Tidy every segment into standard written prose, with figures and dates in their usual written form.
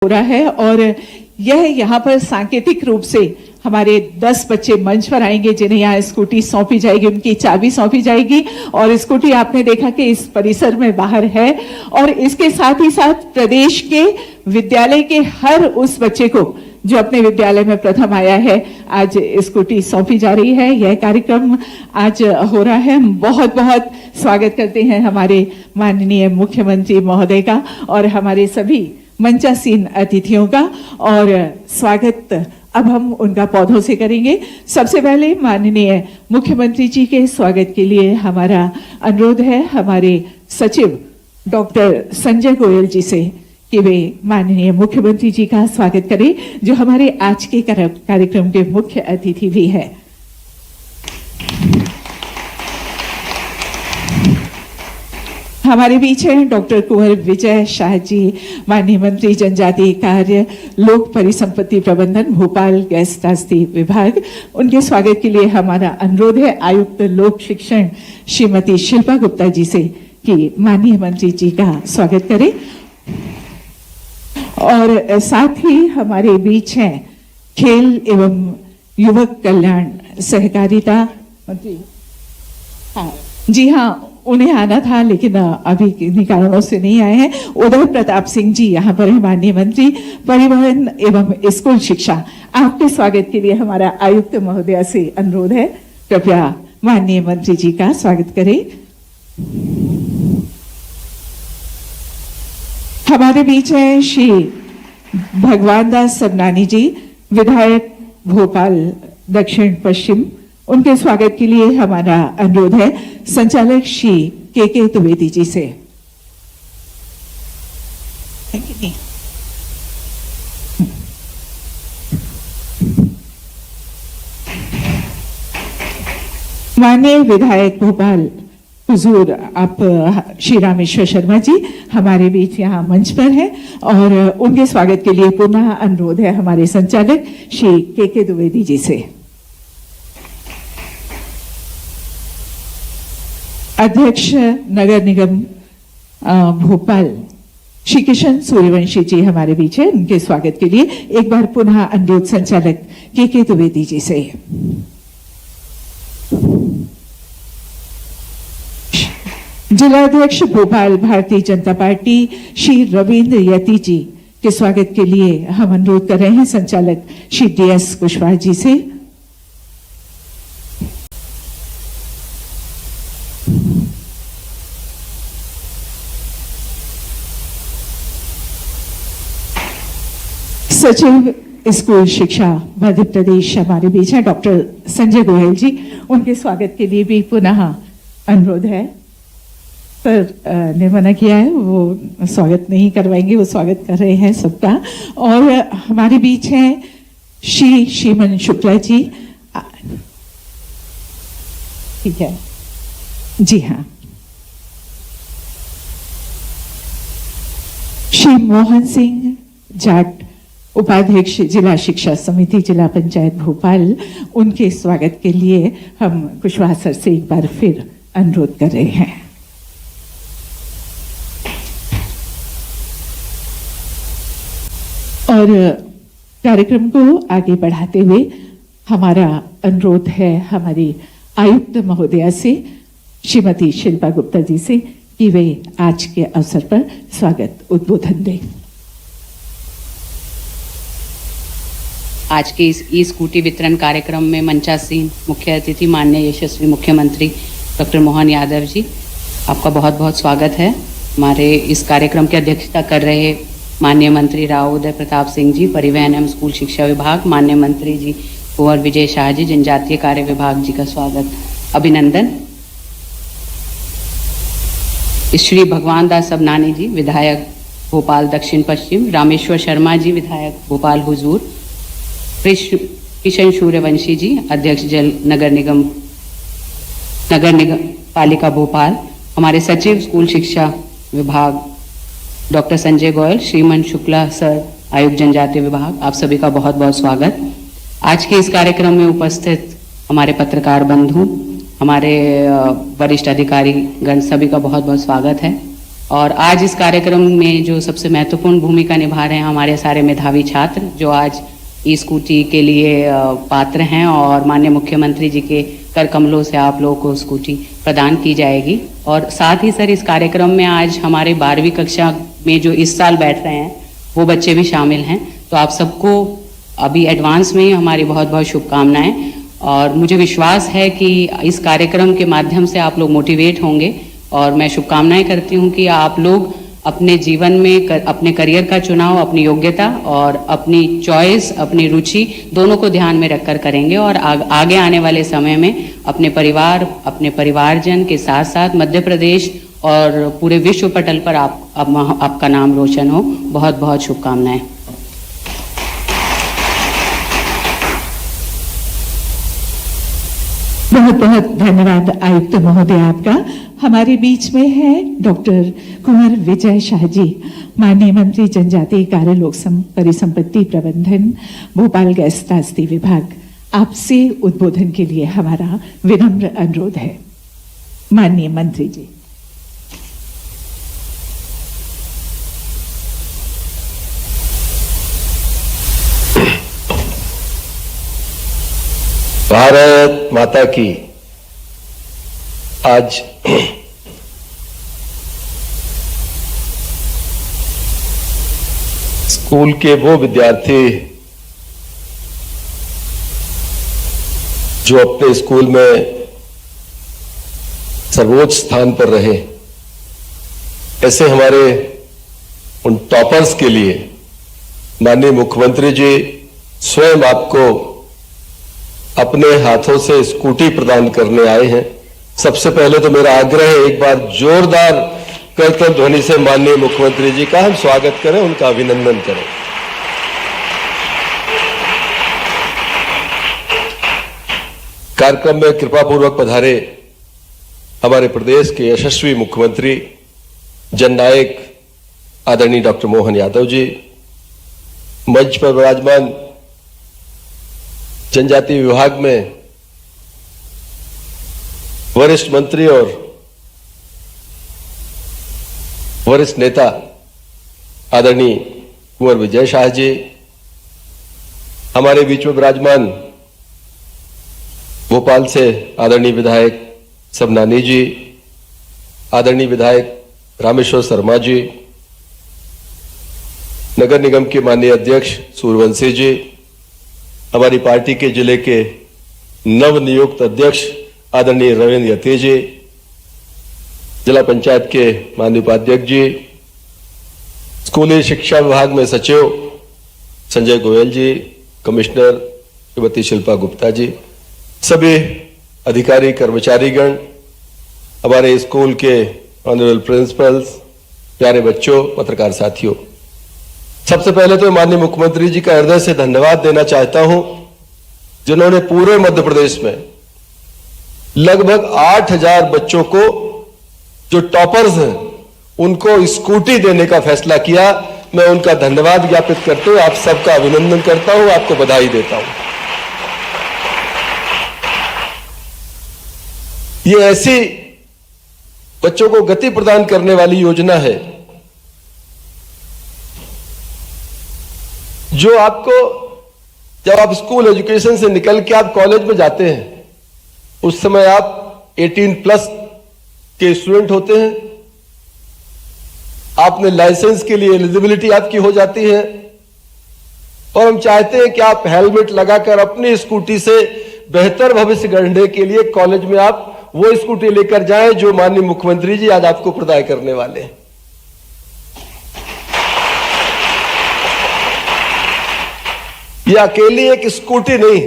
हो रहा है और यह यहाँ पर सांकेतिक रूप से हमारे 10 बच्चे मंच पर आएंगे जिन्हें यहाँ स्कूटी सौंपी जाएगी, उनकी चाबी सौंपी जाएगी और स्कूटी आपने देखा कि इस परिसर में बाहर है और इसके साथ ही साथ प्रदेश के विद्यालय के हर उस बच्चे को जो अपने विद्यालय में प्रथम आया है आज स्कूटी सौंपी जा रही है। यह कार्यक्रम आज हो रहा है। बहुत बहुत स्वागत करते हैं हमारे माननीय मुख्यमंत्री महोदय का और हमारे सभी मंचासीन अतिथियों का। और स्वागत अब हम उनका पौधों से करेंगे। सबसे पहले माननीय मुख्यमंत्री जी के स्वागत के लिए हमारा अनुरोध है हमारे सचिव डॉक्टर संजय गोयल जी से कि वे माननीय मुख्यमंत्री जी का स्वागत करें जो हमारे आज के कार्यक्रम के मुख्य अतिथि भी है। हमारे बीच हैं डॉक्टर कुंवर विजय शाह जी, माननीय मंत्री जनजातीय कार्य लोक परिसंपत्ति प्रबंधन भोपाल गैस त्रासदी विभाग। उनके स्वागत के लिए हमारा अनुरोध है आयुक्त लोक शिक्षण श्रीमती शिल्पा गुप्ता जी से कि माननीय मंत्री जी का स्वागत करें। और साथ ही हमारे बीच हैं खेल एवं युवक कल्याण सहकारिता मंत्री, हाँ जी हाँ उन्हें आना था लेकिन अभी किन्हीं कारणों से नहीं आए हैं। उदय प्रताप सिंह जी यहाँ पर हैं, माननीय मंत्री परिवहन एवं स्कूल शिक्षा। आपके स्वागत के लिए हमारा आयुक्त महोदय से अनुरोध है कृपया माननीय मंत्री जी का स्वागत करें। हमारे बीच है श्री भगवान दास सबनानी जी, विधायक भोपाल दक्षिण पश्चिम। उनके स्वागत के लिए हमारा अनुरोध है संचालक श्री के द्विवेदी जी से। माननीय विधायक भोपाल हुजूर आप श्री रामेश्वर शर्मा जी हमारे बीच यहाँ मंच पर है और उनके स्वागत के लिए पुनः अनुरोध है हमारे संचालक श्री के द्विवेदी जी से। अध्यक्ष नगर निगम भोपाल श्री किशन सूर्यवंशी जी हमारे बीच है, उनके स्वागत के लिए एक बार पुनः अनुरोध संचालक के द्विवेदी जी से। जिलाध्यक्ष भोपाल भारतीय जनता पार्टी श्री रविंद्र यति जी के स्वागत के लिए हम अनुरोध कर रहे हैं संचालक श्री DS कुशवाहा जी से। सचिव स्कूल शिक्षा मध्य प्रदेश हमारे बीच है डॉक्टर संजय गोयल जी, उनके स्वागत के लिए भी पुनः अनुरोध है। पर ने मना किया है, वो स्वागत नहीं करवाएंगे, वो स्वागत कर रहे हैं सबका। और हमारे बीच हैं श्री श्रीमन शुक्ला जी, ठीक है जी हाँ, श्री मोहन सिंह जाट उपाध्यक्ष जिला शिक्षा समिति जिला पंचायत भोपाल, उनके स्वागत के लिए हम कुशवाहा सर से एक बार फिर अनुरोध कर रहे हैं। और कार्यक्रम को आगे बढ़ाते हुए हमारा अनुरोध है हमारी आयुक्त महोदया से श्रीमती शिल्पा गुप्ता जी से कि वे आज के अवसर पर स्वागत उद्बोधन दें। आज के इस ई स्कूटी वितरण कार्यक्रम में मंचासीन मुख्य अतिथि माननीय यशस्वी मुख्यमंत्री डॉक्टर मोहन यादव जी, आपका बहुत बहुत स्वागत है। हमारे इस कार्यक्रम की अध्यक्षता कर रहे माननीय मंत्री राव उदय प्रताप सिंह जी परिवहन एवं स्कूल शिक्षा विभाग, माननीय मंत्री जी कुंवर विजय शाह जी जनजातीय कार्य विभाग जी का स्वागत अभिनंदन। श्री भगवान दास सबनानी जी विधायक भोपाल दक्षिण पश्चिम, रामेश्वर शर्मा जी विधायक भोपाल हुजूर, किशन सूर्यवंशी जी अध्यक्ष नगर निगम पालिका भोपाल, हमारे सचिव स्कूल शिक्षा विभाग डॉक्टर संजय गोयल, श्रीमन शुक्ला सर आयुक्त जनजातीय विभाग, आप सभी का बहुत बहुत स्वागत। आज के इस कार्यक्रम में उपस्थित हमारे पत्रकार बंधु, हमारे वरिष्ठ अधिकारी गण, सभी का बहुत बहुत स्वागत है। और आज इस कार्यक्रम में जो सबसे महत्वपूर्ण भूमिका निभा रहे हैं हमारे सारे मेधावी छात्र जो आज ई स्कूटी के लिए पात्र हैं और माननीय मुख्यमंत्री जी के कर कमलों से आप लोगों को स्कूटी प्रदान की जाएगी। और साथ ही सर इस कार्यक्रम में आज हमारे 12वीं कक्षा में जो इस साल बैठ रहे हैं वो बच्चे भी शामिल हैं। तो आप सबको अभी एडवांस में हमारी बहुत बहुत शुभकामनाएं और मुझे विश्वास है कि इस कार्यक्रम के माध्यम से आप लोग मोटिवेट होंगे और मैं शुभकामनाएं करती हूं कि आप लोग अपने जीवन में अपने करियर का चुनाव अपनी योग्यता और अपनी चॉइस अपनी रुचि दोनों को ध्यान में रखकर करेंगे और आगे आने वाले समय में अपने परिवार अपने परिवारजन के साथ साथ मध्य प्रदेश और पूरे विश्व पटल पर आपका नाम रोशन हो। बहुत बहुत शुभकामनाएं। बहुत बहुत धन्यवाद आयुक्त महोदय आपका। हमारे बीच में है डॉक्टर कुंवर विजय शाह जी, माननीय मंत्री जनजातीय कार्य लोक परिसंपत्ति प्रबंधन भोपाल गैस त्रासदी विभाग। आपसे उद्बोधन के लिए हमारा विनम्र अनुरोध है माननीय मंत्री जी। भारत माता की। आज स्कूल के वो विद्यार्थी जो अपने स्कूल में सर्वोच्च स्थान पर रहे, ऐसे हमारे उन टॉपर्स के लिए माननीय मुख्यमंत्री जी स्वयं आपको अपने हाथों से स्कूटी प्रदान करने आए हैं। सबसे पहले तो मेरा आग्रह है एक बार जोरदार करतब ध्वनि से माननीय मुख्यमंत्री जी का हम स्वागत करें, उनका अभिनंदन करें। कार्यक्रम में कृपापूर्वक पधारे हमारे प्रदेश के यशस्वी मुख्यमंत्री जननायक आदरणीय डॉक्टर मोहन यादव जी, मंच पर विराजमान जनजातीय विभाग में वरिष्ठ मंत्री और वरिष्ठ नेता आदरणीय कुंवर विजय शाह जी, हमारे बीच में विराजमान भोपाल से आदरणीय विधायक सबनानी जी, आदरणीय विधायक रामेश्वर शर्मा जी, नगर निगम के माननीय अध्यक्ष सूर्यवंशी जी, हमारी पार्टी के जिले के नवनियुक्त अध्यक्ष आदरणीय रविंद्र यती जी, जिला पंचायत के माननीय उपाध्यक्ष जी, स्कूली शिक्षा विभाग में सचिव संजय गोयल जी, कमिश्नर श्रीमती शिल्पा गुप्ता जी, सभी अधिकारी कर्मचारीगण, हमारे स्कूल के ऑनरेबल प्रिंसिपल्स, प्यारे बच्चों, पत्रकार साथियों, सबसे पहले तो माननीय मुख्यमंत्री जी का हृदय से धन्यवाद देना चाहता हूं जिन्होंने पूरे मध्य प्रदेश में लगभग 8000 बच्चों को जो टॉपर्स हैं उनको स्कूटी देने का फैसला किया। मैं उनका धन्यवाद ज्ञापित करते हुए आप सबका अभिनंदन करता हूं, आपको बधाई देता हूं। ये ऐसी बच्चों को गति प्रदान करने वाली योजना है जो आपको जब आप स्कूल एजुकेशन से निकल के आप कॉलेज में जाते हैं उस समय आप 18+ के स्टूडेंट होते हैं, आपने लाइसेंस के लिए एलिजिबिलिटी आपकी हो जाती है और हम चाहते हैं कि आप हेलमेट लगाकर अपनी स्कूटी से बेहतर भविष्य गढ़ने के लिए कॉलेज में आप वो स्कूटी लेकर जाएं जो माननीय मुख्यमंत्री जी आज आपको प्रदान करने वाले हैं। ये अकेली एक स्कूटी नहीं,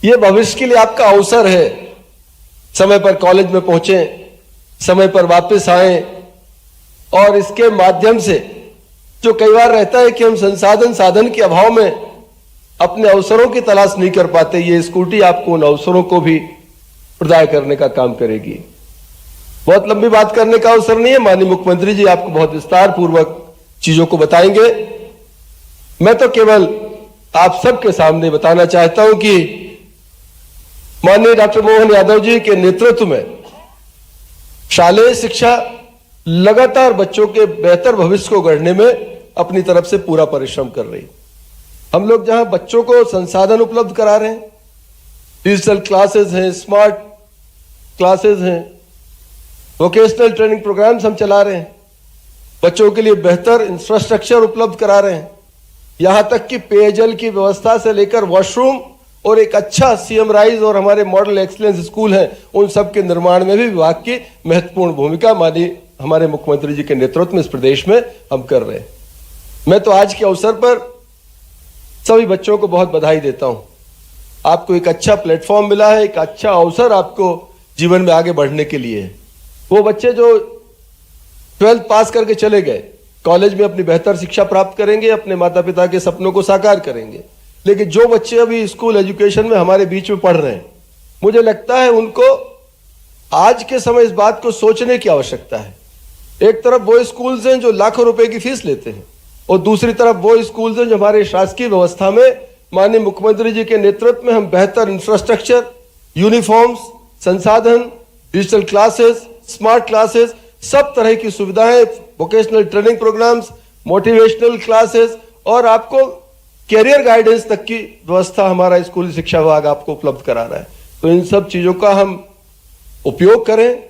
ये भविष्य के लिए आपका अवसर है। समय पर कॉलेज में पहुंचे, समय पर वापस आए और इसके माध्यम से जो कई बार रहता है कि हम साधन के अभाव में अपने अवसरों की तलाश नहीं कर पाते, ये स्कूटी आपको उन अवसरों को भी प्रदान करने का काम करेगी। बहुत लंबी बात करने का अवसर नहीं है, माननीय मुख्यमंत्री जी आपको बहुत विस्तार पूर्वक चीजों को बताएंगे। मैं तो केवल आप सबके सामने बताना चाहता हूं कि माननीय डॉक्टर मोहन यादव जी के नेतृत्व में शालेय शिक्षा लगातार बच्चों के बेहतर भविष्य को गढ़ने में अपनी तरफ से पूरा परिश्रम कर रही है। हम लोग जहां बच्चों को संसाधन उपलब्ध करा रहे हैं, डिजिटल क्लासेस हैं, स्मार्ट क्लासेस हैं, वोकेशनल ट्रेनिंग प्रोग्राम्स हम चला रहे हैं, बच्चों के लिए बेहतर इंफ्रास्ट्रक्चर उपलब्ध करा रहे हैं, यहां तक कि पेयजल की व्यवस्था से लेकर वॉशरूम और एक अच्छा सीएम राइज और हमारे मॉडल एक्सीलेंस स्कूल हैं, उन सब के निर्माण में भी विभाग की महत्वपूर्ण भूमिका माननीय हमारे मुख्यमंत्री जी के नेतृत्व में इस प्रदेश में हम कर रहे हैं। मैं तो आज के अवसर पर सभी बच्चों को बहुत बधाई देता हूं। आपको एक अच्छा प्लेटफॉर्म मिला है, एक अच्छा अवसर आपको जीवन में आगे बढ़ने के लिए है। वो बच्चे जो 12th पास करके चले गए, कॉलेज में अपनी बेहतर शिक्षा प्राप्त करेंगे, अपने माता पिता के सपनों को साकार करेंगे, लेकिन जो बच्चे अभी स्कूल एजुकेशन में हमारे बीच में पढ़ रहे हैं, मुझे लगता है उनको आज के समय इस बात को सोचने की आवश्यकता है। एक तरफ वो स्कूल्स हैं जो लाखों रुपए की फीस लेते हैं और दूसरी तरफ वो स्कूल्स हैं जो हमारे शासकीय व्यवस्था में माननीय मुख्यमंत्री जी के नेतृत्व में हम बेहतर इंफ्रास्ट्रक्चर, यूनिफॉर्म्स, संसाधन, डिजिटल क्लासेस, स्मार्ट क्लासेस, सब तरह की सुविधाएं, vocational training programmes, motivational classes और आपको कैरियर गाइडेंस तक की व्यवस्था हमारा स्कूली शिक्षा विभाग आपको उपलब्ध करा रहा है। तो इन सब चीजों का हम उपयोग करें,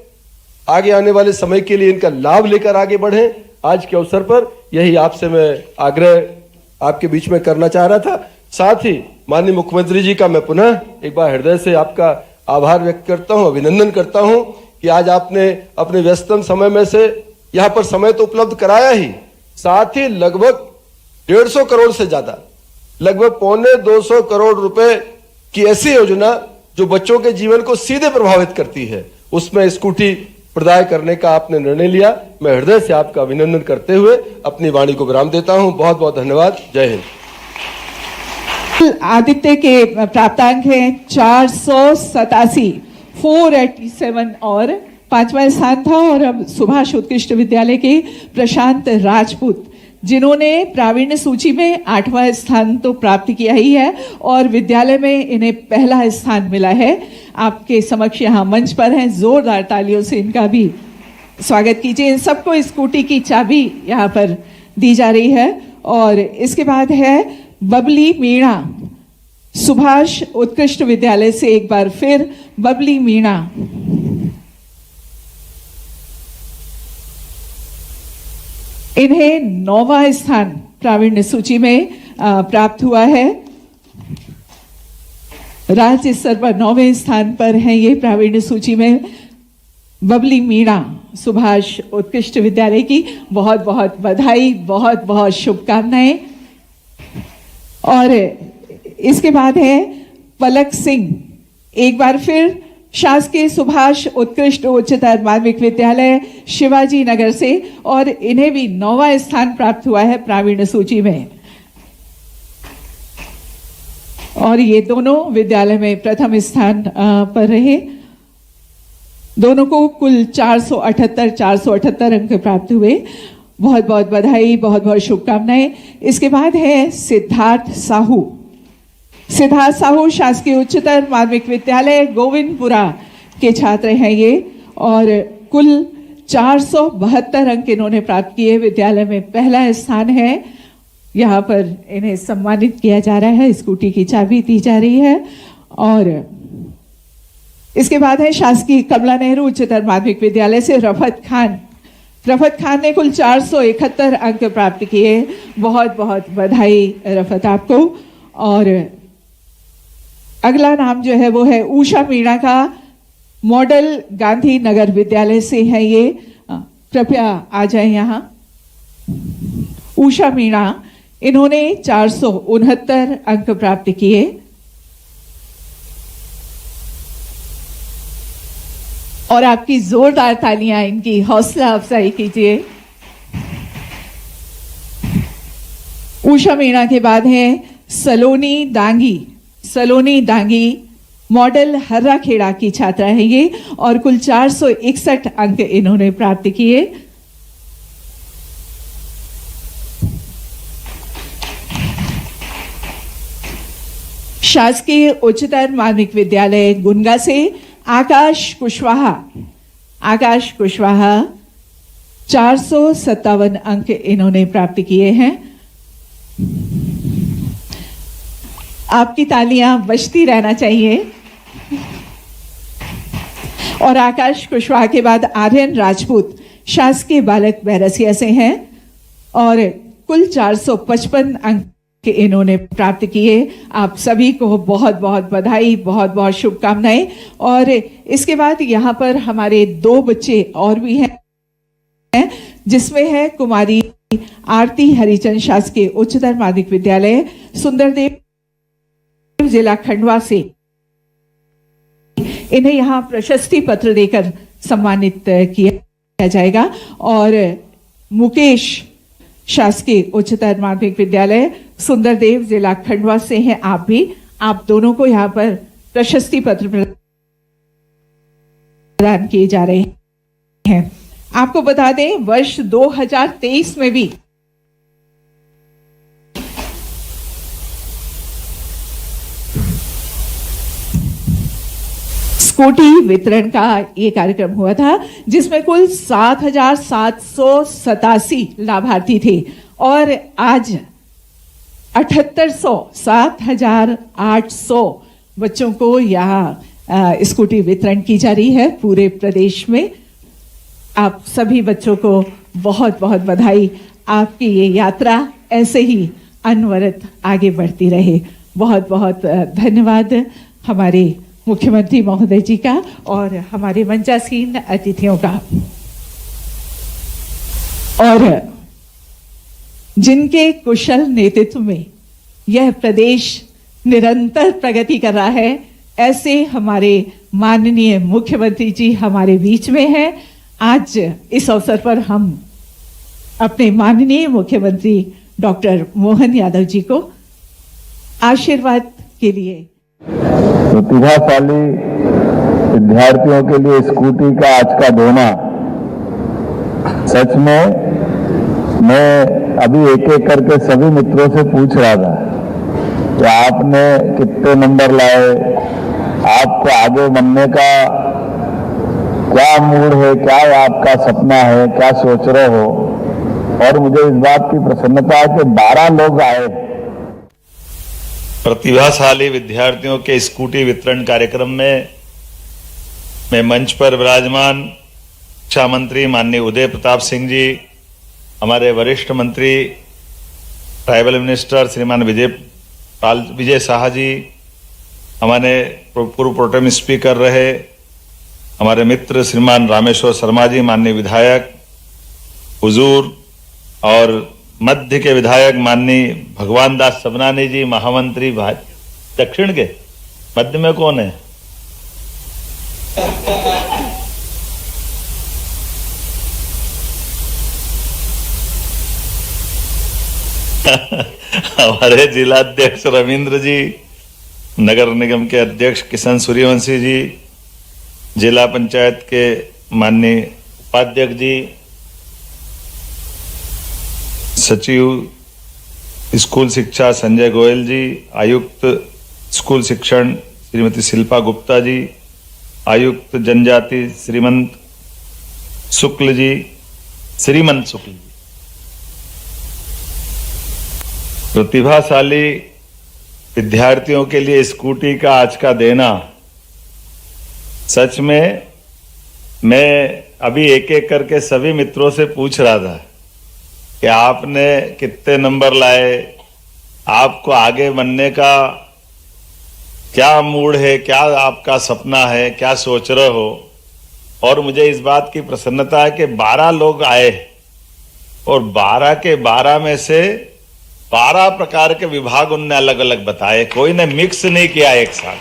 आगे आने वाले समय के लिए इनका लाभ लेकर आगे बढ़ें। आज के अवसर पर यही आपसे मैं आग्रह आपके बीच में करना चाह रहा था। साथ ही माननीय मुख्यमंत्री जी का मैं पुनः एक बार हृदय से आपका आभार व्यक्त करता हूं, अभिनंदन करता हूं कि आज आपने अपने व्यस्तम समय में से यहां पर समय तो उपलब्ध कराया ही, साथ ही लगभग 150 करोड़ से ज्यादा, लगभग 225 करोड़ रुपए की ऐसी योजना जो बच्चों के जीवन को सीधे प्रभावित करती है, उसमें स्कूटी प्रदाय करने का आपने निर्णय लिया। मैं हृदय से आपका अभिनंदन करते हुए अपनी वाणी को विराम देता हूं। बहुत बहुत धन्यवाद। जय हिंद। आदित्य के प्राप्तांक हैं 487, 487 और 5वां स्थान था। और अब सुभाष उत्कृष्ट विद्यालय के प्रशांत राजपूत, जिन्होंने प्रावीण्य सूची में 8वां स्थान तो प्राप्त किया ही है और विद्यालय में इन्हें पहला स्थान मिला है, आपके समक्ष यहाँ मंच पर हैं। जोरदार तालियों से इनका भी स्वागत कीजिए। इन सबको स्कूटी की चाबी यहाँ पर दी जा रही है। और इसके बाद है बबली मीणा, सुभाष उत्कृष्ट विद्यालय से एक बार फिर बबली मीणा। इन्हें 9वां स्थान प्रावीण्य सूची में प्राप्त हुआ है। राज्य स्तर पर 9वें स्थान पर हैं ये प्रावीण्य सूची में बबली मीणा, सुभाष उत्कृष्ट विद्यालय की बहुत बहुत बधाई, बहुत बहुत शुभकामनाएं। और इसके बाद है पलक सिंह, एक बार फिर शासकीय सुभाष उत्कृष्ट उच्चतर माध्यमिक विद्यालय शिवाजी नगर से, और इन्हें भी 9वां स्थान प्राप्त हुआ है प्रावीण्य सूची में। और ये दोनों विद्यालय में प्रथम स्थान पर रहे। दोनों को कुल 478 अंक प्राप्त हुए। बहुत बहुत बधाई, बहुत बहुत शुभकामनाएं। इसके बाद है सिद्धार्थ साहू, सिद्धार्थ साहू शासकीय उच्चतर माध्यमिक विद्यालय गोविंदपुरा के छात्र हैं ये, और कुल 472 अंक इन्होंने प्राप्त किए। विद्यालय में पहला स्थान है। यहाँ पर इन्हें सम्मानित किया जा रहा है, स्कूटी की चाबी दी जा रही है। और इसके बाद है शासकीय कमला नेहरू उच्चतर माध्यमिक विद्यालय से रफत खान। रफत खान ने कुल 471 अंक प्राप्त किए। बहुत बहुत बधाई रफत आपको। और अगला नाम जो है वो है उषा मीणा का, मॉडल गांधी नगर विद्यालय से है ये। कृपया आ जाए यहाँ। उषा मीणा, इन्होंने 469 अंक प्राप्त किए। और आपकी जोरदार तालियां इनकी हौसला अफजाई कीजिए। उषा मीणा के बाद है सलोनी दांगी। सलोनी दांगी मॉडल हर्रा खेड़ा की छात्रा है ये, और कुल 461 अंक इन्होंने प्राप्त किए। शासकीय उच्चतर माध्यमिक विद्यालय गुनगा से आकाश कुशवाहा। आकाश कुशवाहा 457 अंक इन्होंने प्राप्त किए हैं। आपकी तालियां बजती रहना चाहिए। और आकाश कुशवाहा के बाद आर्यन राजपूत शासकीय बालक बैरसिया से हैं और कुल 455 अंक इन्होंने प्राप्त किए। आप सभी को बहुत बहुत बधाई, बहुत बहुत शुभकामनाएं। और इसके बाद यहाँ पर हमारे 2 बच्चे और भी हैं, जिसमें है कुमारी आरती हरिचंद शासकीय उच्चतर माध्यमिक विद्यालय सुंदरदेव जिला खंडवा से। इन्हें यहाँ प्रशस्ति पत्र देकर सम्मानित किया जाएगा। और मुकेश शासकीय उच्चतर माध्यमिक विद्यालय सुंदरदेव जिला खंडवा से हैं आप भी। आप दोनों को यहाँ पर प्रशस्ति पत्र प्रदान किए जा रहे हैं। आपको बता दें, वर्ष 2023 में भी स्कूटी वितरण का ये कार्यक्रम हुआ था, जिसमें कुल 7,787 लाभार्थी थे और आज 7,800 बच्चों को यहाँ स्कूटी वितरण की जा रही है पूरे प्रदेश में। आप सभी बच्चों को बहुत बहुत बधाई। आपकी ये यात्रा ऐसे ही अनवरत आगे बढ़ती रहे। बहुत बहुत धन्यवाद हमारे मुख्यमंत्री महोदय जी का और हमारे मंचासीन अतिथियों का। और जिनके कुशल नेतृत्व में यह प्रदेश निरंतर प्रगति कर रहा है, ऐसे हमारे माननीय मुख्यमंत्री जी हमारे बीच में हैं। आज इस अवसर पर हम अपने माननीय मुख्यमंत्री डॉक्टर मोहन यादव जी को आशीर्वाद के लिए। प्रतिभाशाली विद्यार्थियों के लिए स्कूटी का आज का देना, सच में मैं अभी एक एक करके सभी मित्रों से पूछ रहा था कि आपने कितने नंबर लाए, आपको आगे बनने का क्या मूड है, क्या आपका सपना है, क्या सोच रहे हो। और मुझे इस बात की प्रसन्नता है कि 12 लोग आए। प्रतिभाशाली विद्यार्थियों के स्कूटी वितरण कार्यक्रम में मैं मंच पर विराजमान शिक्षा मंत्री माननीय उदय प्रताप सिंह जी, हमारे वरिष्ठ मंत्री ट्राइबल मिनिस्टर श्रीमान विजय शाह जी, हमारे पूर्व प्रोटेम स्पीकर रहे हमारे मित्र श्रीमान रामेश्वर शर्मा जी, माननीय विधायक हुजूर, और मध्य के विधायक माननीय भगवान दास सबनानी जी, महामंत्री दक्षिण के। मध्य में कौन है? हमारे जिलाध्यक्ष रविंद्र जी, नगर निगम के अध्यक्ष किशन सूर्यवंशी जी, जिला पंचायत के माननीय उपाध्यक्ष जी, सचिव स्कूल शिक्षा संजय गोयल जी, आयुक्त स्कूल शिक्षण श्रीमती शिल्पा गुप्ता जी, आयुक्त जनजाति श्रीमंत शुक्ल जी। प्रतिभाशाली विद्यार्थियों के लिए स्कूटी का आज का देना, सच में मैं अभी एक एक करके सभी मित्रों से पूछ रहा था कि आपने कितने नंबर लाए, आपको आगे बनने का क्या मूड है, क्या आपका सपना है, क्या सोच रहे हो। और मुझे इस बात की प्रसन्नता है कि 12 लोग आए और 12 के 12 में से 12 प्रकार के विभाग उनने अलग अलग बताए, कोई ने मिक्स नहीं किया एक साथ।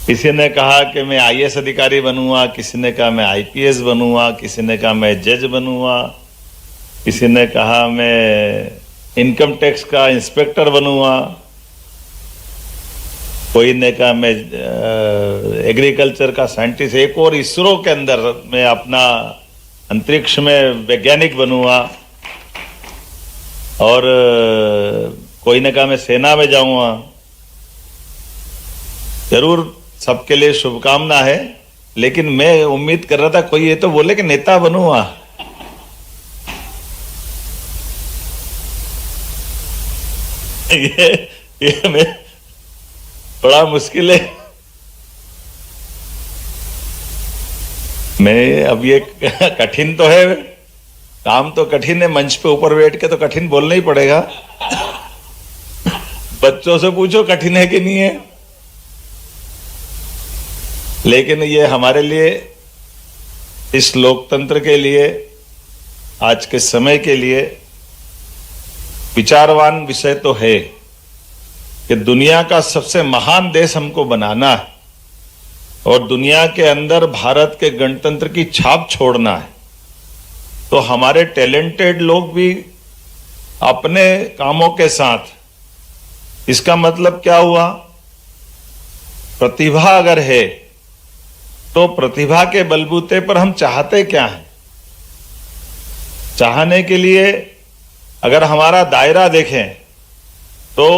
किसी ने कहा कि मैं आईएएस अधिकारी बनूंगा, किसी ने कहा मैं आईपीएस बनूंगा, किसी ने कहा मैं जज बनूंगा, किसी ने कहा मैं इनकम टैक्स का इंस्पेक्टर बनूंगा, कोई ने कहा मैं एग्रीकल्चर का साइंटिस्ट, एक और इसरो के अंदर मैं अपना अंतरिक्ष में वैज्ञानिक बनूंगा, और कोई ने कहा मैं सेना में जाऊंगा। जरूर सबके लिए शुभकामना है लेकिन मैं उम्मीद कर रहा था कोई ये तो बोले कि नेता बनूंगा। ये मैं बड़ा मुश्किल है। मैं अब ये कठिन तो है, काम तो कठिन है, मंच पे ऊपर बैठ के तो कठिन बोलना ही पड़ेगा। बच्चों से पूछो कठिन है कि नहीं है। लेकिन ये हमारे लिए, इस लोकतंत्र के लिए, आज के समय के लिए विचारवान विषय तो है कि दुनिया का सबसे महान देश हमको बनाना है और दुनिया के अंदर भारत के गणतंत्र की छाप छोड़ना है। तो हमारे टैलेंटेड लोग भी अपने कामों के साथ, इसका मतलब क्या हुआ, प्रतिभा अगर है तो प्रतिभा के बलबूते पर हम चाहते क्या हैं। चाहने के लिए अगर हमारा दायरा देखें तो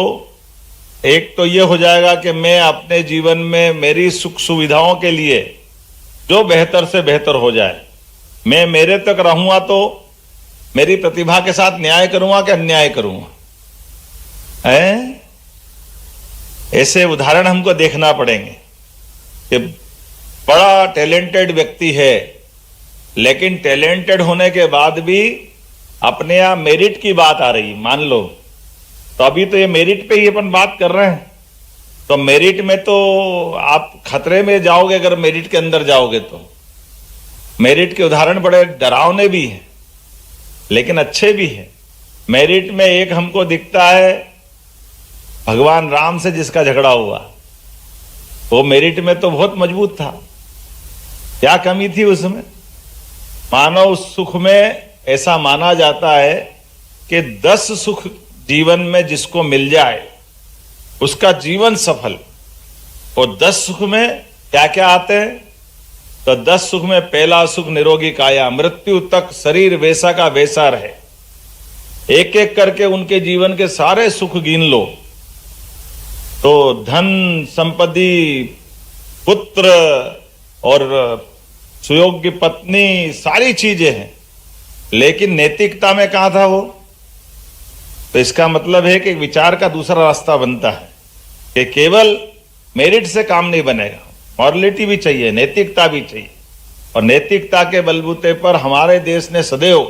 एक तो ये हो जाएगा कि मैं अपने जीवन में मेरी सुख सुविधाओं के लिए जो बेहतर से बेहतर हो जाए, मैं मेरे तक रहूंगा तो मेरी प्रतिभा के साथ न्याय करूंगा कि अन्याय करूंगा। ऐसे उदाहरण हमको देखना पड़ेंगे कि बड़ा टैलेंटेड व्यक्ति है, लेकिन टैलेंटेड होने के बाद भी अपने यहां मेरिट की बात आ रही, मान लो तो अभी तो ये मेरिट पे ही अपन बात कर रहे हैं, तो मेरिट में तो आप खतरे में जाओगे अगर मेरिट के अंदर जाओगे तो। मेरिट के उदाहरण बड़े डरावने भी हैं लेकिन अच्छे भी हैं। मेरिट में एक हमको दिखता है भगवान राम से जिसका झगड़ा हुआ, वो मेरिट में तो बहुत मजबूत था। क्या कमी थी उसमें? मानव सुख में ऐसा माना जाता है कि 10 सुख जीवन में जिसको मिल जाए उसका जीवन सफल। और 10 सुख में क्या क्या आते हैं? तो 10 सुख में पहला सुख निरोगी काया, मृत्यु तक शरीर वैसा का वैसा रहे। एक एक करके उनके जीवन के सारे सुख गिन लो तो धन, संपत्ति, पुत्र और सुयोग्य पत्नी, सारी चीजें हैं, लेकिन नैतिकता में कहां था वो? तो इसका मतलब है कि विचार का दूसरा रास्ता बनता है कि केवल मेरिट से काम नहीं बनेगा, मॉरलिटी भी चाहिए, नैतिकता भी चाहिए। और नैतिकता के बलबूते पर हमारे देश ने सदैव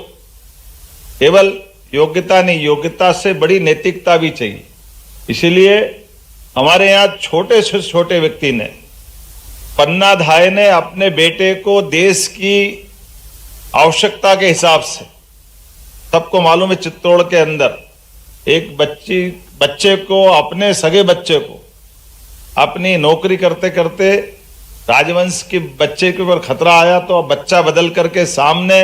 केवल योग्यता नहीं, योग्यता से बड़ी नैतिकता भी चाहिए। इसीलिए हमारे यहां छोटे से छोटे व्यक्ति ने, पन्ना धाय ने अपने बेटे को देश की आवश्यकता के हिसाब से, सबको मालूम है चित्तौड़ के अंदर एक बच्चे को, अपने सगे बच्चे को अपनी नौकरी करते करते राजवंश के बच्चे के ऊपर खतरा आया तो बच्चा बदल करके सामने,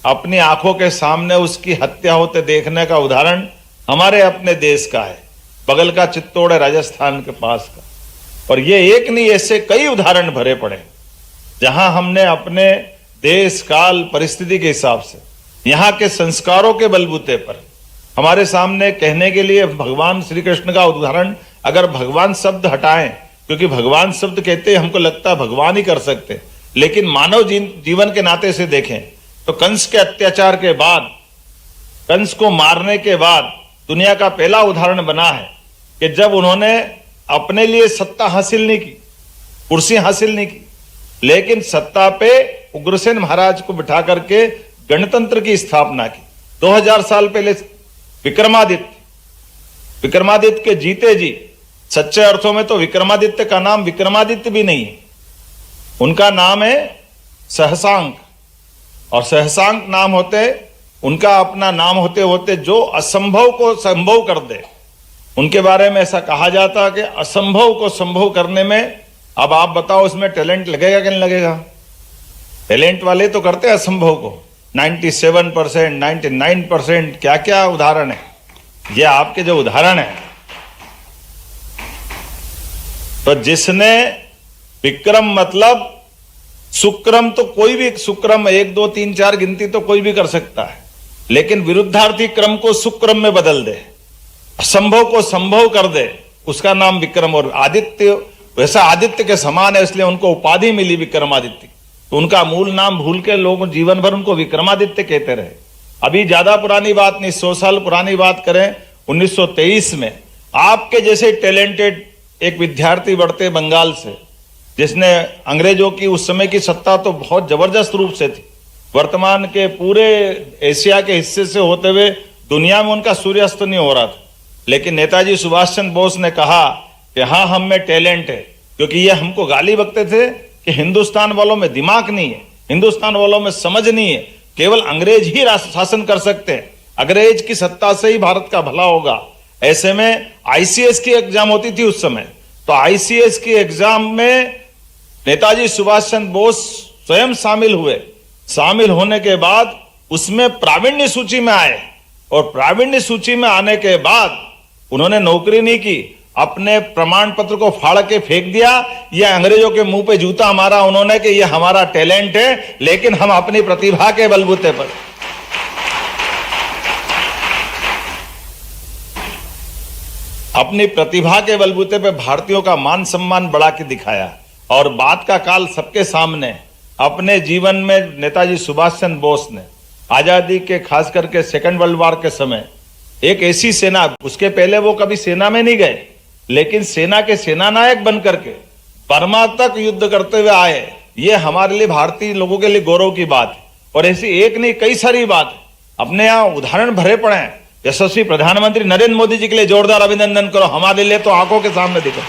अपनी आंखों के सामने उसकी हत्या होते देखने का उदाहरण हमारे अपने देश का है। बगल का चित्तौड़ है, राजस्थान के पास का। और ये एक नहीं, ऐसे कई उदाहरण भरे पड़े जहां हमने अपने देश काल परिस्थिति के हिसाब से, यहां के संस्कारों के बलबूते पर हमारे सामने कहने के लिए भगवान श्री कृष्ण का उदाहरण, अगर भगवान शब्द हटाएं, क्योंकि भगवान शब्द कहते हमको लगता है भगवान ही कर सकते, लेकिन मानव जीवन के नाते से देखें तो कंस के अत्याचार के बाद, कंस को मारने के बाद दुनिया का पहला उदाहरण बना है कि जब उन्होंने अपने लिए सत्ता हासिल नहीं की, कुर्सी हासिल नहीं की, लेकिन सत्ता पे उग्रसेन महाराज को बिठा करके गणतंत्र की स्थापना की। 2000 साल पहले विक्रमादित्य के जीते जी, सच्चे अर्थों में तो विक्रमादित्य का नाम विक्रमादित्य भी नहीं है, उनका नाम है सहसांक। और सहसांक नाम होते, उनका अपना नाम होते होते जो असंभव को संभव कर दे, उनके बारे में ऐसा कहा जाता है कि असंभव को संभव करने में, अब आप बताओ इसमें टैलेंट लगेगा कि नहीं लगेगा? टैलेंट वाले तो करते हैं असंभव को। 97%, 99%, क्या क्या उदाहरण है। ये आपके जो उदाहरण है, तो जिसने विक्रम मतलब सुक्रम, तो कोई भी सुक्रम 1 2 3 4 गिनती तो कोई भी कर सकता है, लेकिन विरुद्धार्थी क्रम को सुक्रम में बदल दे, असंभव को संभव कर दे, उसका नाम विक्रम। और आदित्य वैसा आदित्य के समान है, इसलिए उनको उपाधि मिली विक्रमादित्य। तो उनका मूल नाम भूल के लोग जीवन भर उनको विक्रमादित्य कहते रहे। अभी ज्यादा पुरानी बात नहीं, 100 साल पुरानी बात करें, 1923 में आपके जैसे टैलेंटेड एक विद्यार्थी बढ़ते बंगाल से, जिसने अंग्रेजों की उस समय की सत्ता तो बहुत जबरदस्त रूप से थी, वर्तमान के पूरे एशिया के हिस्से से होते हुए दुनिया में उनका सूर्यास्त नहीं हो रहा था। लेकिन नेताजी सुभाष चंद्र बोस ने कहा कि हाँ, हम में टैलेंट है, क्योंकि ये हमको गाली बकते थे कि हिंदुस्तान वालों में दिमाग नहीं है, हिंदुस्तान वालों में समझ नहीं है, केवल अंग्रेज ही शासन कर सकते हैं, अंग्रेज की सत्ता से ही भारत का भला होगा। ऐसे में आईसीएस की एग्जाम होती थी उस समय, तो आईसीएस की एग्जाम में नेताजी सुभाष चंद्र बोस स्वयं शामिल हुए। शामिल होने के बाद उसमें प्रावीण्य सूची में आए, और प्रावीण्य सूची में आने के बाद उन्होंने नौकरी नहीं की, अपने प्रमाण पत्र को फाड़ के फेंक दिया। यह अंग्रेजों के मुंह पे जूता मारा उन्होंने कि यह हमारा टैलेंट है, लेकिन हम अपनी प्रतिभा के बलबूते पर, अपनी प्रतिभा के बलबूते पे भारतीयों का मान सम्मान बढ़ा के दिखाया। और बात का काल सबके सामने, अपने जीवन में नेताजी सुभाष चंद्र बोस ने आजादी के खास करके सेकंड वर्ल्ड वॉर के समय एक ऐसी सेना, उसके पहले वो कभी सेना में नहीं गए, लेकिन सेना के सेनानायक बन करके बर्मा तक युद्ध करते हुए आए। ये हमारे लिए, भारतीय लोगों के लिए गौरव की बात है। और ऐसी एक नहीं, कई सारी बात है। अपने यहाँ उदाहरण भरे पड़े हैं। यशस्वी प्रधानमंत्री नरेंद्र मोदी जी के लिए जोरदार अभिनंदन करो, हमारे लिए तो आंखों के सामने दिखो।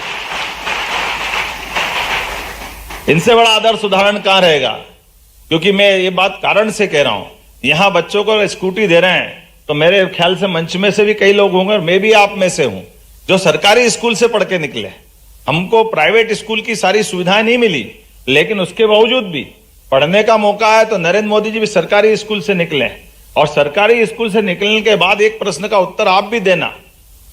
इनसे बड़ा आदर्श उदाहरण कहां रहेगा? क्योंकि मैं ये बात कारण से कह रहा हूं, यहां बच्चों को स्कूटी दे रहे हैं, तो मेरे ख्याल से मंच में से भी कई लोग होंगे, और मैं भी आप में से हूं, जो सरकारी स्कूल से पढ़ के निकले। हमको प्राइवेट स्कूल की सारी सुविधाएं नहीं मिली, लेकिन उसके बावजूद भी पढ़ने का मौका है। तो नरेंद्र मोदी जी भी सरकारी स्कूल से निकले, और सरकारी स्कूल से निकलने के बाद एक प्रश्न का उत्तर आप भी देना।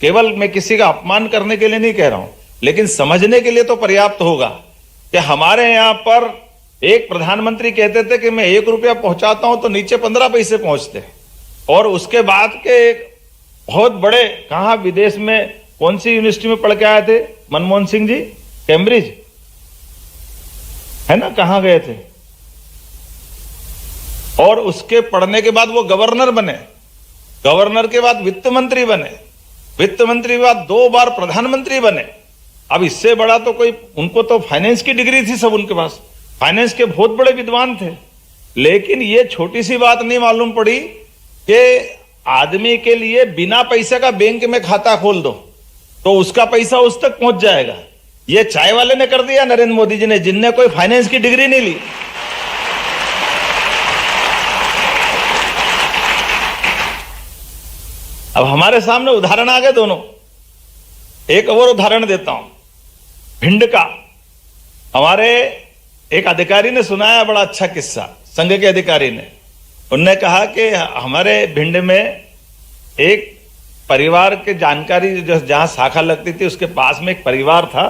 केवल मैं किसी का अपमान करने के लिए नहीं कह रहा हूं, लेकिन समझने के लिए तो पर्याप्त होगा कि हमारे यहां पर एक प्रधानमंत्री कहते थे कि मैं 1 रुपया पहुंचाता हूं तो नीचे 15 पैसे पहुंचते, और उसके बाद के एक बहुत बड़े, कहां विदेश में कौन सी यूनिवर्सिटी में पढ़ के आए थे मनमोहन सिंह जी? कैम्ब्रिज है ना, कहां गए थे? और उसके पढ़ने के बाद वो गवर्नर बने, गवर्नर के बाद वित्त मंत्री बने, वित्त मंत्री के बाद 2 बार प्रधानमंत्री बने। अब इससे बड़ा तो कोई, उनको तो फाइनेंस की डिग्री थी सब उनके पास, फाइनेंस के बहुत बड़े विद्वान थे। लेकिन ये छोटी सी बात नहीं मालूम पड़ी कि आदमी के लिए बिना पैसे का बैंक में खाता खोल दो तो उसका पैसा उस तक पहुंच जाएगा। ये चाय वाले ने कर दिया, नरेंद्र मोदी जी ने, जिनने कोई फाइनेंस की डिग्री नहीं ली। अब हमारे सामने उदाहरण आ गए दोनों। एक और उदाहरण देता हूं, भिंड का। हमारे एक अधिकारी ने सुनाया बड़ा अच्छा किस्सा, संघ के अधिकारी ने। उनने कहा कि हमारे भिंड में एक परिवार के जानकारी, जहां शाखा लगती थी उसके पास में एक परिवार था।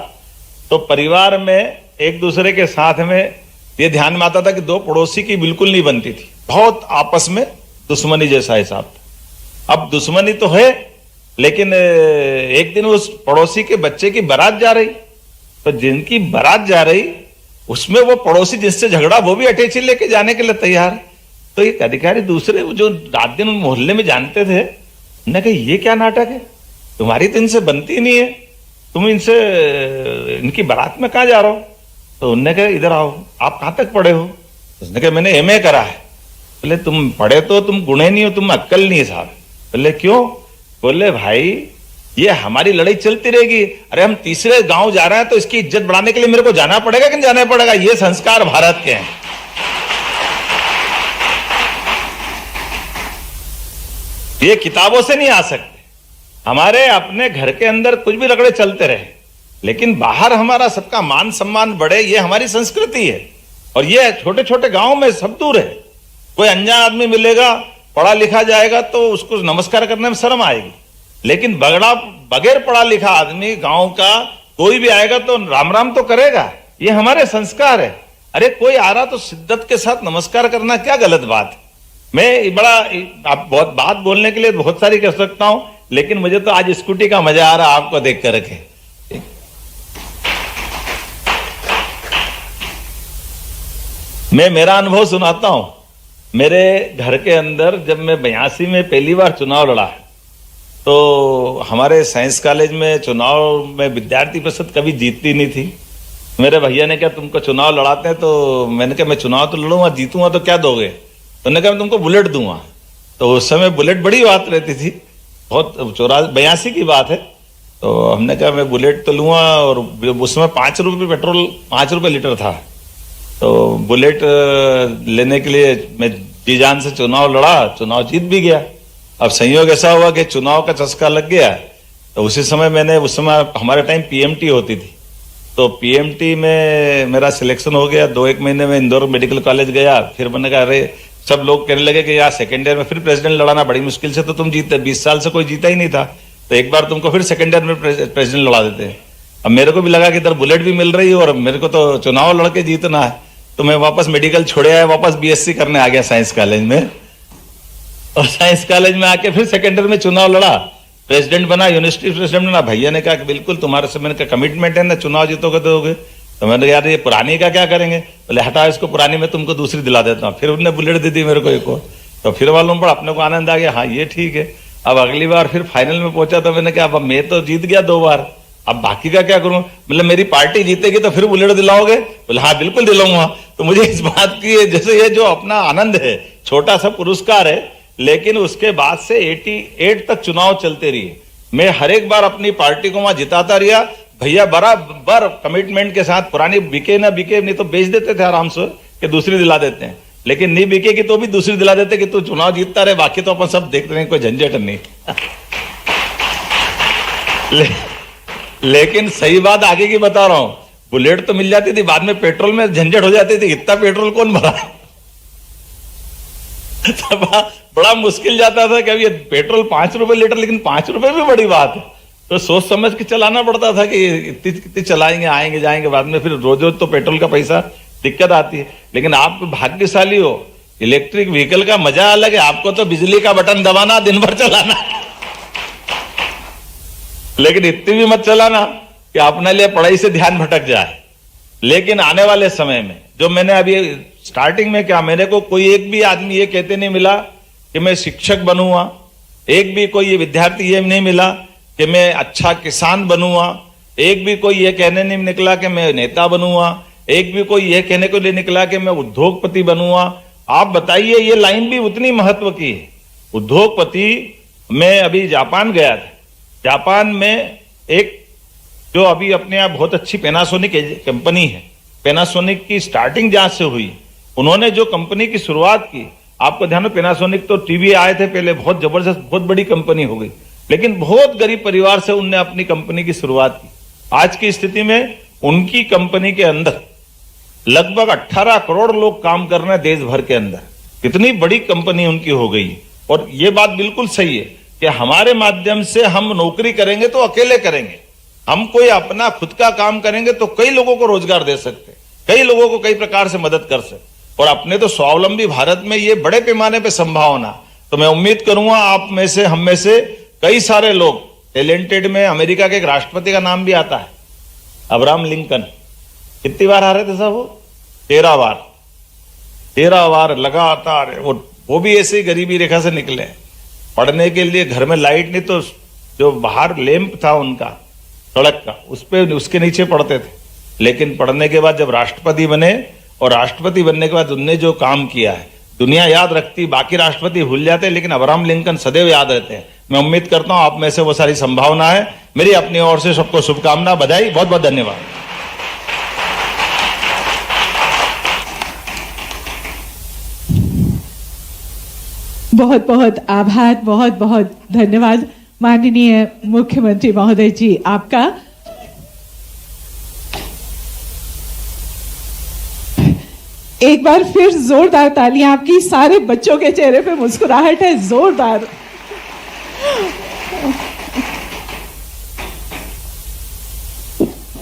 तो परिवार में एक दूसरे के साथ में ये ध्यान में आता था कि 2 पड़ोसी की बिल्कुल नहीं बनती थी, बहुत आपस में दुश्मनी जैसा हिसाब था। अब दुश्मनी तो है, लेकिन एक दिन उस पड़ोसी के बच्चे की बारात जा रही, तो जिनकी बारात जा रही उसमें वो पड़ोसी जिससे झगड़ा वो भी अटैची लेके जाने के लिए तैयार है। तो एक अधिकारी दूसरे जो रात दिन मोहल्ले में जानते थे, उन्होंने कहा ये क्या नाटक है, तुम्हारी तो इनसे बनती नहीं है, तुम इनसे, इनकी बारात में कहाँ जा रहे हो? तो उन्होंने कहा इधर आओ, आप कहाँ तक पढ़े हो? उसने कहा मैंने एमए करा है। बोले तुम पढ़े तो तुम गुणे नहीं हो, तुम अक्कल नहीं है साहब। बोले क्यों? बोले भाई ये हमारी लड़ाई चलती रहेगी, अरे हम तीसरे गांव जा रहे हैं तो इसकी इज्जत बढ़ाने के लिए मेरे को जाना पड़ेगा कि नहीं जाना पड़ेगा? ये संस्कार भारत के हैं। ये किताबों से नहीं आ सकते। हमारे अपने घर के अंदर कुछ भी रगड़े चलते रहे, लेकिन बाहर हमारा सबका मान सम्मान बढ़े, ये हमारी संस्कृति है। और ये छोटे छोटे गांव में सब दूर है। कोई अनजान आदमी मिलेगा, पढ़ा लिखा जाएगा तो उसको नमस्कार करने में शर्म आएगी, लेकिन बगैर पढ़ा लिखा आदमी गांव का कोई भी आएगा तो राम राम तो करेगा। ये हमारे संस्कार है। अरे कोई आ रहा तो शिद्दत के साथ नमस्कार करना क्या गलत बात है? मैं बड़ा, आप बहुत बात बोलने के लिए बहुत सारी कर सकता हूं, लेकिन मुझे तो आज स्कूटी का मजा आ रहा आपको देख करके। मैं मेरा अनुभव सुनाता हूं। मेरे घर के अंदर जब मैं 82 में पहली बार चुनाव लड़ा, तो हमारे साइंस कॉलेज में चुनाव में विद्यार्थी परिषद कभी जीतती नहीं थी। मेरे भैया ने कहा तुमको चुनाव लड़ाते हैं, तो मैंने कहा मैं चुनाव तो लड़ूंगा, जीतूंगा तो क्या दोगे? तो उन्होंने कहा मैं तुमको बुलेट दूंगा। तो उस समय बुलेट बड़ी बात रहती थी, बहुत 82 की बात है। तो हमने कहा मैं बुलेट तो लूंगा, और उसमें 5 रुपये पेट्रोल 5 रुपये लीटर था। तो बुलेट लेने के लिए मैं जी जान से चुनाव लड़ा, चुनाव जीत भी गया। अब संयोग ऐसा हुआ कि चुनाव का चस्का लग गया। तो उस समय हमारे टाइम पीएमटी होती थी, तो पीएमटी में मेरा सिलेक्शन हो गया। 2-1 महीने में इंदौर मेडिकल कॉलेज गया। फिर मैंने कहा अरे, सब लोग कहने लगे कि यार सेकेंड ईयर में फिर प्रेसिडेंट लड़ाना बड़ी मुश्किल से, तो तुम जीते, 20 साल से कोई जीता ही नहीं था, तो एक बार तुमको फिर सेकेंड ईयर में प्रेसिडेंट लड़ा देते हैं। अब मेरे को भी लगा कि इधर बुलेट भी मिल रही है और मेरे को तो चुनाव लड़के जीतना है, तो मैं वापस मेडिकल छोड़े आया, वापस बीएससी करने आ गया साइंस कॉलेज में। और साइंस कॉलेज में आके फिर सेकेंड ईयर में चुनाव लड़ा, प्रेसिडेंट बना, यूनिवर्सिटी प्रेसिडेंट बना। भैया ने कहा कि बिल्कुल तुम्हारे से, मैंने कहा कमिटमेंट है ना, चुनाव जीतोगे तो दोगे। तो मैंने कहा यार ये पुरानी का क्या करेंगे? बोले हटा इसको, पुरानी में तुमको दूसरी दिला देता हूँ। फिर उन्होंने बुलेट दे दी मेरे को एक और, तो फिर मालूम पड़ा, अपने को आनंद आ गया, हाँ ये ठीक है। अब अगली बार फिर फाइनल में पहुंचा, तो मैंने कहा अब मैं तो जीत गया 2 बार, अब बाकी का क्या करूं? मतलब मेरी पार्टी जीतेगी तो फिर बुलेट दिलाओगे? बोले हाँ बिल्कुल दिलाऊंगा। तो मुझे इस बात की, जैसे ये जो अपना आनंद है, छोटा सा पुरस्कार है, लेकिन उसके बाद से 88 तक चुनाव चलते रही। मैं हर एक बार अपनी पार्टी को वहां जिताता रहा। भैया बराबर कमिटमेंट के साथ, पुरानी बिके ना बिके, नहीं तो बेच देते थे आराम से कि दूसरी दिला देते हैं, लेकिन नहीं बिकेगी तो भी दूसरी दिला देते कि तू चुनाव जीतता रहे, बाकी तो अपन सब देखते रहे, कोई झंझट नहीं। लेकिन सही बात आगे की बता रहा हूं, बुलेट तो मिल जाती थी, बाद में पेट्रोल में झंझट हो जाती थी, इतना पेट्रोल कौन भरा? बड़ा मुश्किल जाता था कि अब ये पेट्रोल 5 रुपए लीटर, लेकिन 5 रुपए भी बड़ी बात है, तो सोच समझ के चलाना पड़ता था कि इतनी चलाएंगे, आएंगे जाएंगे, बाद में फिर रोज रोज तो पेट्रोल का पैसा दिक्कत आती है। लेकिन आप भाग्यशाली हो, इलेक्ट्रिक व्हीकल का मजा अलग है, आपको तो बिजली का बटन दबाना, दिन भर चलाना। लेकिन इतनी भी मत चलाना कि अपने लिए पढ़ाई से ध्यान भटक जाए। लेकिन आने वाले समय में, जो मैंने अभी स्टार्टिंग में क्या, मेरे को कोई एक भी आदमी ये कहते नहीं मिला कि मैं शिक्षक बनूंगा, एक भी कोई ये विद्यार्थी ये नहीं मिला कि मैं अच्छा किसान बनूंगा, एक भी कोई ये कहने नहीं निकला कि मैं नेता बनूंगा, एक भी कोई ये कहने को नहीं निकला कि मैं उद्योगपति बनूंगा। आप बताइए, ये लाइन भी उतनी महत्व की है। उद्योगपति, मैं अभी जापान गया था, जापान में एक जो अभी अपने आप बहुत अच्छी पैनासोनिक कंपनी है, पैनासोनिक की स्टार्टिंग जहां से हुई, उन्होंने जो कंपनी की शुरुआत की, आपको ध्यान हो, पैनासोनिक तो टीवी आए थे पहले, बहुत जबरदस्त, बहुत बड़ी कंपनी हो गई, लेकिन बहुत गरीब परिवार से उनने अपनी कंपनी की शुरुआत की। आज की स्थिति में उनकी कंपनी के अंदर लगभग 18 करोड़ लोग काम कर रहे हैं देश भर के अंदर। कितनी बड़ी कंपनी उनकी हो गई। और ये बात बिल्कुल सही है कि हमारे माध्यम से हम नौकरी करेंगे तो अकेले करेंगे, हम कोई अपना खुद का काम करेंगे तो कई लोगों को रोजगार दे सकते, कई लोगों को कई प्रकार से मदद कर सकते। और अपने तो स्वावलंबी भारत में ये बड़े पैमाने पे संभावना। तो मैं उम्मीद करूंगा आप में से, हम में से कई सारे लोग टैलेंटेड में, अमेरिका के एक राष्ट्रपति का नाम भी आता है, अब्राहम लिंकन। कितनी बार आ रहे थे साहब वो? 13 बार लगातार। वो भी ऐसे ही गरीबी रेखा से निकले। पढ़ने के लिए घर में लाइट नहीं, तो जो बाहर लैंप था उनका सड़क का, उस पे उसके नीचे पढ़ते थे। लेकिन पढ़ने के बाद जब राष्ट्रपति बने, और राष्ट्रपति बनने के बाद उनने जो काम किया है, दुनिया याद रखती, बाकी राष्ट्रपति भूल जाते हैं, लेकिन अब्राहम लिंकन सदैव याद रहते हैं। मैं उम्मीद करता हूं आप में से वो सारी संभावना है। मेरी अपनी ओर से सबको शुभकामना, बधाई, बहुत बहुत धन्यवाद। बहुत बहुत आभार, बहुत बहुत धन्यवाद माननीय मुख्यमंत्री महोदय जी आपका। एक बार फिर जोरदार तालियां आपकी। सारे बच्चों के चेहरे पे मुस्कुराहट है, जोरदार।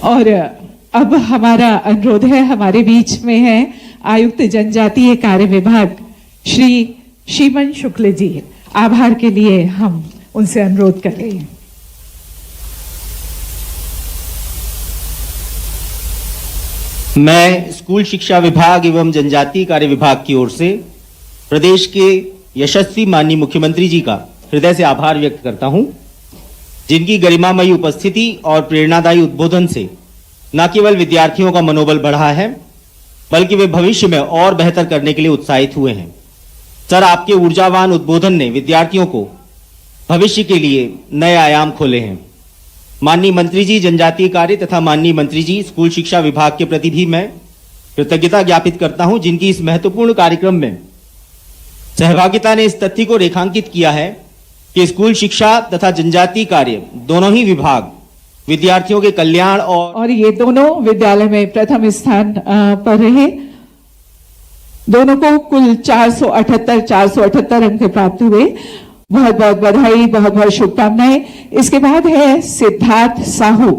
और अब हमारा अनुरोध है, हमारे बीच में है आयुक्त जनजातीय कार्य विभाग श्री श्रीमन शुक्ल जी। आभार के लिए हम उनसे अनुरोध कर रहे हैं। मैं स्कूल शिक्षा विभाग एवं जनजातीय कार्य विभाग की ओर से प्रदेश के यशस्वी माननीय मुख्यमंत्री जी का हृदय से आभार व्यक्त करता हूं, जिनकी गरिमामयी उपस्थिति और प्रेरणादायी उद्बोधन से न केवल विद्यार्थियों का मनोबल बढ़ा है, बल्कि वे भविष्य में और बेहतर करने के लिए उत्साहित हुए हैं। सर, आपके ऊर्जावान उद्बोधन ने विद्यार्थियों को भविष्य के लिए नए आयाम खोले हैं। माननीय मंत्री जी जनजातीय कार्य तथा माननीय मंत्री जी स्कूल शिक्षा विभाग के प्रति भी मैं कृतज्ञता ज्ञापित करता हूं, जिनकी इस महत्वपूर्ण कार्यक्रम में सहभागिता ने इस तथ्य को रेखांकित किया है कि स्कूल शिक्षा तथा जनजातीय कार्य दोनों ही विभाग विद्यार्थियों के कल्याण और ये दोनों विद्यालय में प्रथम स्थान पर रहे। दोनों को कुल 478 अंक प्राप्त हुए। बहुत बहुत बधाई, बहुत बहुत शुभकामनाएं। इसके बाद है सिद्धार्थ साहू।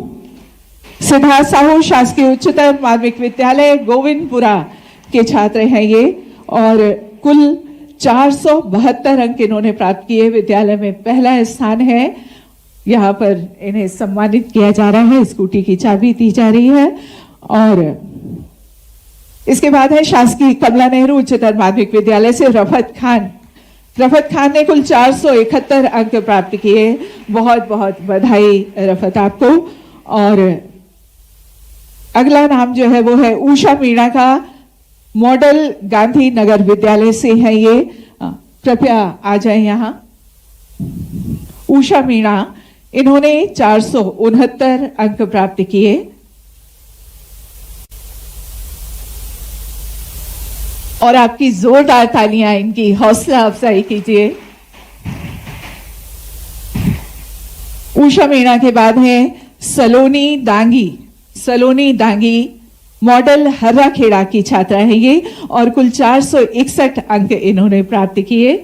सिद्धार्थ साहू शासकीय उच्चतर माध्यमिक विद्यालय गोविंदपुरा के छात्र हैं ये, और कुल 472 अंक इन्होंने प्राप्त किए। विद्यालय में पहला स्थान है। यहाँ पर इन्हें सम्मानित किया जा रहा है, स्कूटी की चाबी दी जा रही है। और इसके बाद है शासकीय कमला नेहरू उच्चतर माध्यमिक विद्यालय से रफत खान। रफत खान ने कुल 471 अंक प्राप्त किए। बहुत बहुत बधाई रफत आपको। और अगला नाम जो है वो है उषा मीणा का, मॉडल गांधी नगर विद्यालय से है ये। कृपया आ जाए यहाँ। उषा मीणा, इन्होंने 469 अंक प्राप्त किए। और आपकी जोरदार तालियां इनकी हौसला अफजाई कीजिए। उषा मीणा के बाद है सलोनी दांगी। सलोनी दांगी मॉडल हर्रा खेड़ा की छात्रा है ये, और कुल 461 अंक इन्होंने प्राप्त किए।